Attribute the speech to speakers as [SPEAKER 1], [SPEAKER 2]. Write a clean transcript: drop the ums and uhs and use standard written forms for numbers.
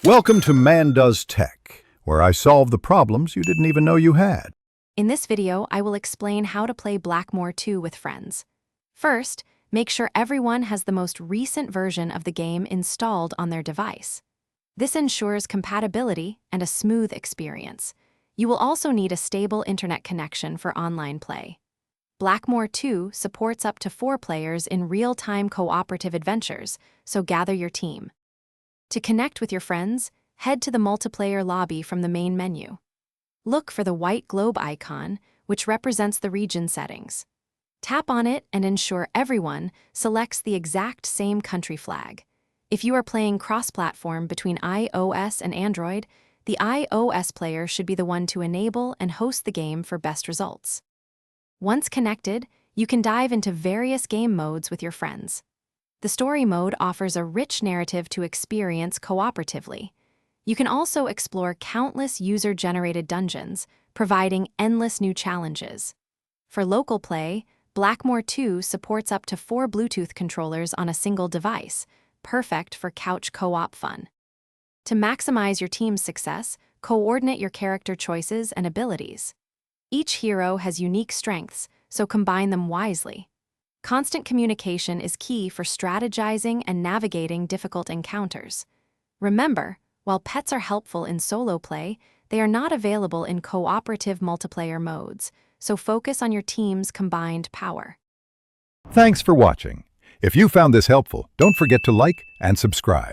[SPEAKER 1] Welcome to Man Does Tech, where I solve the problems you didn't even know you had.
[SPEAKER 2] In this video, I will explain how to play Blackmoor 2 with friends. First, make sure everyone has the most recent version of the game installed on their device. This ensures compatibility and a smooth experience. You will also need a stable internet connection for online play. Blackmoor 2 supports up to 4 players in real-time cooperative adventures, so gather your team. To connect with your friends, head to the multiplayer lobby from the main menu. Look for the white globe icon, which represents the region settings. Tap on it and ensure everyone selects the exact same country flag. If you are playing cross-platform between iOS and Android, the iOS player should be the one to enable and host the game for best results. Once connected, you can dive into various game modes with your friends. The story mode offers a rich narrative to experience cooperatively. You can also explore countless user-generated dungeons, providing endless new challenges. For local play, Blackmoor 2 supports up to 4 Bluetooth controllers on a single device, perfect for couch co-op fun. To maximize your team's success, coordinate your character choices and abilities. Each hero has unique strengths, so combine them wisely. Constant communication is key for strategizing and navigating difficult encounters. Remember, while pets are helpful in solo play, they are not available in cooperative multiplayer modes, so focus on your team's combined power.
[SPEAKER 1] Thanks for watching. If you found this helpful, don't forget to like and subscribe.